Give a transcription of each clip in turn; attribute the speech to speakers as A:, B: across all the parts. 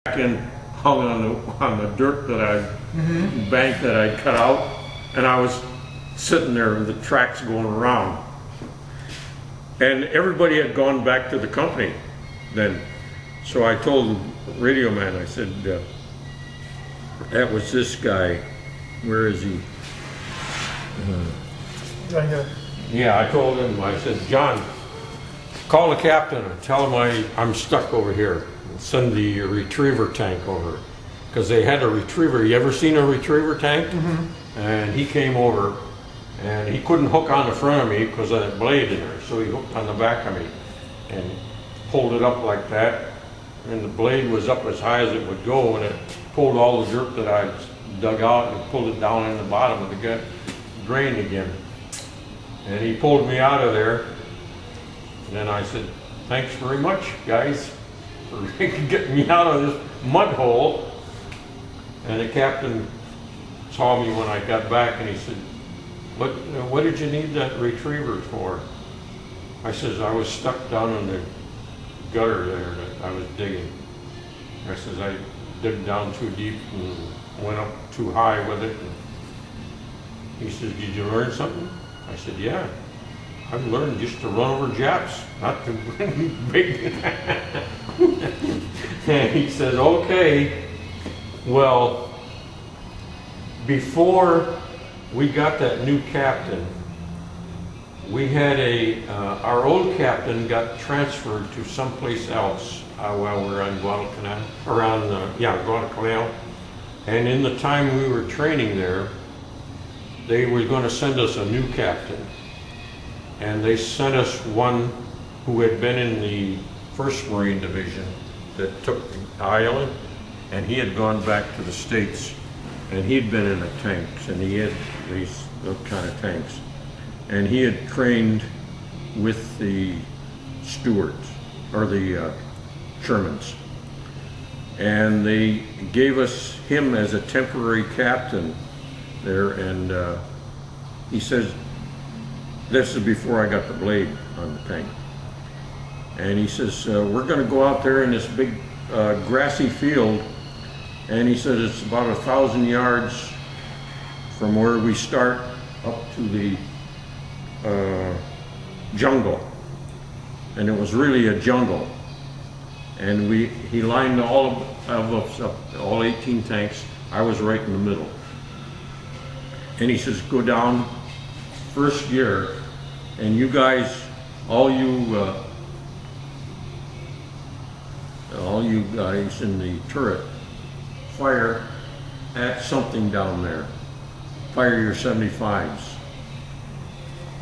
A: and hung on the dirt that bank that I cut out, and I was sitting there with the tracks going around. And everybody had gone back to the company then. So I told the radio man, I said, that was this guy. Where is he?
B: Right here.
A: Yeah, I told him, I said, John, call the captain and tell him I'm stuck over here. Send the retriever tank over. Because they had a retriever. You ever seen a retriever tank? Mm-hmm. And he came over and he couldn't hook on the front of me because of that blade in there. So he hooked on the back of me and pulled it up like that. And the blade was up as high as it would go, and it pulled all the dirt that I dug out and pulled it down in the bottom of the drain again. And he pulled me out of there. And then I said, thanks very much, guys, for getting me out of this mud hole. And the captain saw me when I got back, and he said, what did you need that retriever for? I says, I was stuck down in the gutter there that I was digging. I says, I dug down too deep and went up too high with it. And he says, did you learn something? I said, yeah. I've learned just to run over Japs, not to bring big. And he says, okay. Well, before we got that new captain, we had our old captain got transferred to someplace else while we were on Guadalcanal, Guadalcanal. And in the time we were training there, they were going to send us a new captain. And they sent us one who had been in the 1st Marine Division that took the island, and he had gone back to the States, and he'd been in the tanks, and he had these kind of tanks. And he had trained with the stewards, or the Shermans. And they gave us him as a temporary captain there, and he says, this is before I got the blade on the tank. And he says, we're gonna go out there in this big grassy field, and he said it's about 1,000 yards from where we start up to the jungle. And it was really a jungle. And he lined all of us up, all 18 tanks. I was right in the middle. And he says, go down first gear, and you guys, all you guys in the turret, fire at something down there. Fire your 75s.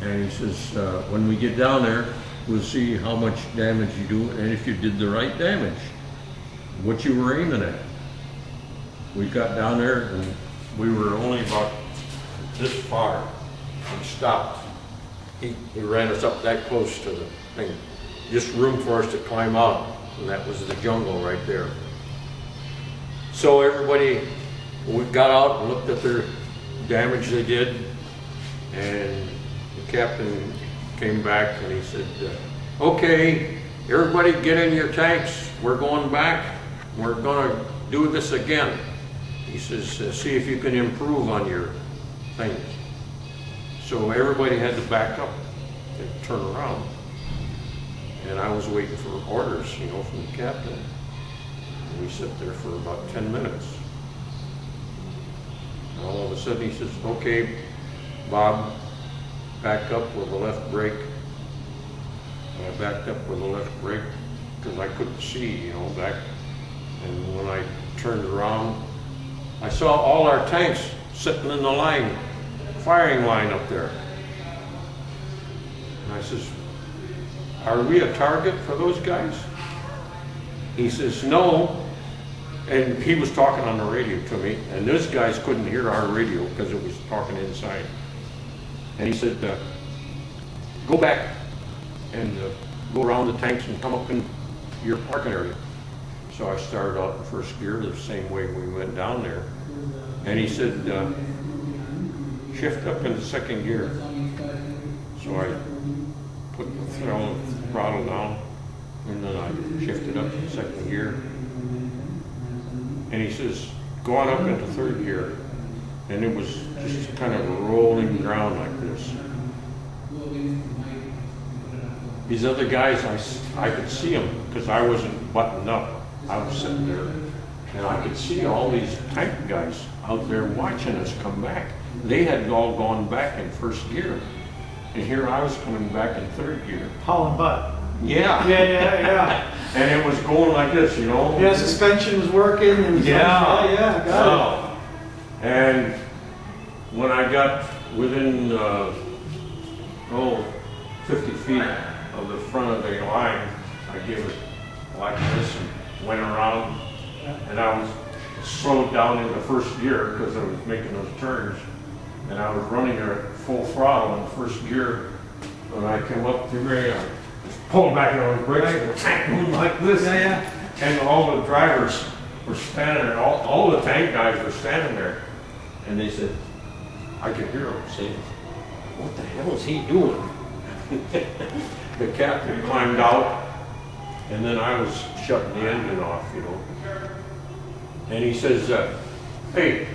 A: And he says, when we get down there, we'll see how much damage you do and if you did the right damage, what you were aiming at. We got down there and we were only about this far. We stopped. He ran us up that close to the thing. Just room for us to climb out, and that was the jungle right there. So everybody, we got out and looked at their damage they did, and the captain came back and he said, okay, everybody get in your tanks. We're going back. We're going to do this again. He says, see if you can improve on your things. So everybody had to back up and turn around. And I was waiting for orders, from the captain. And we sat there for about 10 minutes. And all of a sudden he says, okay, Bob, back up with the left brake. And I backed up with the left brake because I couldn't see, back. And when I turned around, I saw all our tanks sitting in the line, firing line up there. And I says, are we a target for those guys? He says, no. And he was talking on the radio to me, and those guys couldn't hear our radio because it was talking inside. And he said, go back and go around the tanks and come up in your parking area. So I started out in 1st gear the same way we went down there. And he said, shift up into 2nd gear. So I put the throttle down, and then I shifted up to 2nd gear. And he says, go on up into third gear. And it was just kind of rolling ground like this. These other guys, I could see them because I wasn't buttoned up. I was sitting there. And I could see all these tank guys out there watching us come back. They had all gone back in first gear. And here I was coming back in third gear.
B: Hauling butt.
A: Yeah.
B: Yeah.
A: And it was going like this, you know?
B: Yeah, suspension was working. And
A: Yeah.
B: Got it.
A: And when I got within, 50 feet of the front of the line, I gave it like this and went around. And I was slowed down in the first gear because I was making those turns. And I was running at full throttle in first gear. When I came up to here, I just pulled back on the brakes and the tank moved like this. And all the drivers were standing there, all the tank guys were standing there. And they said, I could hear them saying, what the hell is he doing? The captain climbed out, and then I was shutting the engine off, you know. And he says, hey,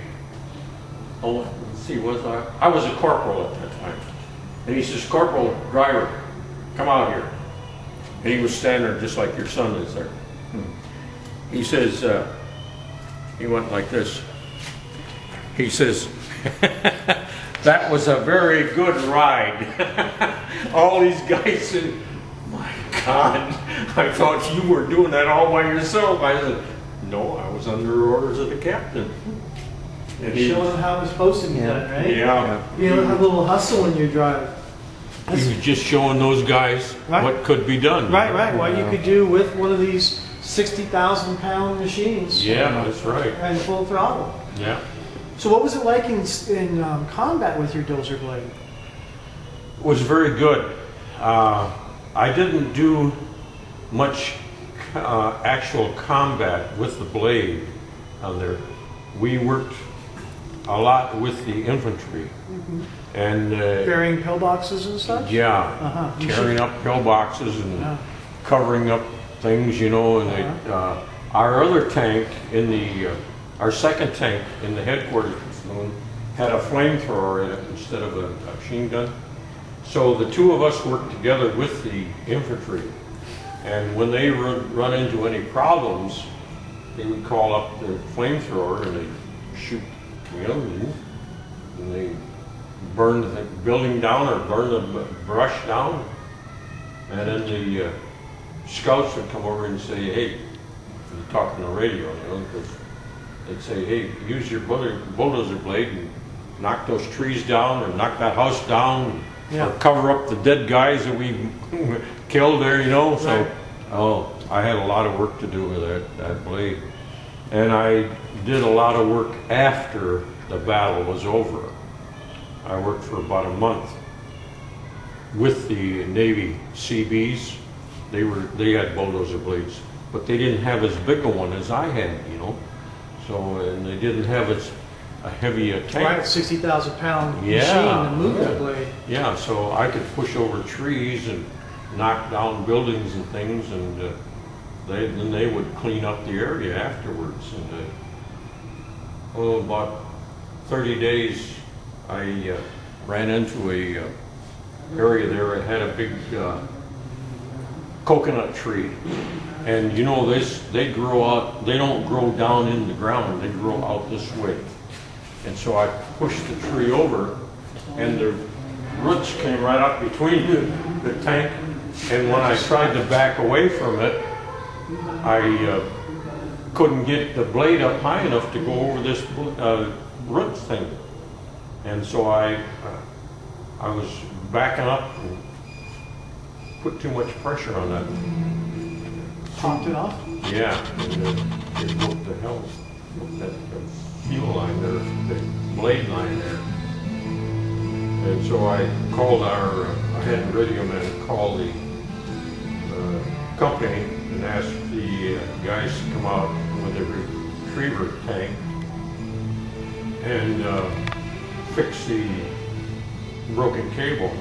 A: let's see, I was a corporal at that time. And he says, Corporal Driver, come out here. And he was standing there just like your son is there. He says, he went like this. He says, that was a very good ride. All these guys said, my God, I thought you were doing that all by yourself. I said, no, I was under orders of the captain. And
B: showing them how it's supposed to be done, right?
A: Yeah.
B: You don't have a little hustle when you're driving.
A: He was just showing those guys what could be done.
B: Right. What you could do with one of these 60,000-pound machines.
A: Yeah, that's right.
B: And full throttle.
A: Yeah.
B: So what was it like in combat with your dozer blade?
A: It was very good. I didn't do much actual combat with the blade on there. We worked a lot with the infantry. And
B: burying pillboxes and such?
A: Yeah, tearing up pillboxes and covering up things, you know. And our other tank in the, our second tank in the headquarters platoon had a flamethrower in it instead of a machine gun. So the two of us worked together with the infantry. And when they run into any problems, they would call up the flamethrower and they'd shoot the enemy, and they burn the building down or burn the brush down. And then the scouts would come over and say, hey, they're talking on the radio, you know, because they'd say, hey, use your bulldozer blade and knock those trees down or knock that house down or cover up the dead guys that we killed there, you know. So, I had a lot of work to do with that blade. And I did a lot of work after the battle was over. I worked for about a month with the Navy CBs. They had bulldozer blades, but they didn't have as big a one as I had, you know. So, and they didn't have as a heavy tank.
B: Right, 60,000-pound machine to move that blade.
A: Yeah, so I could push over trees and knock down buildings and things, and then they would clean up the area afterwards. And about 30 days, I ran into a area there that had a big coconut tree. And you know, they grow out, they don't grow down in the ground, they grow out this way. And so I pushed the tree over, and the roots came right up between the tank. And when I tried to back away from it, I couldn't get the blade up high enough to go over this root thing. And so I was backing up and put too much pressure on that.
B: Popped it off?
A: Yeah, and it broke the hell, that fuel line there, the blade line there. And so I called I had a radio man call the company and asked the guys to come out with a retriever tank and fix the broken cable, you know.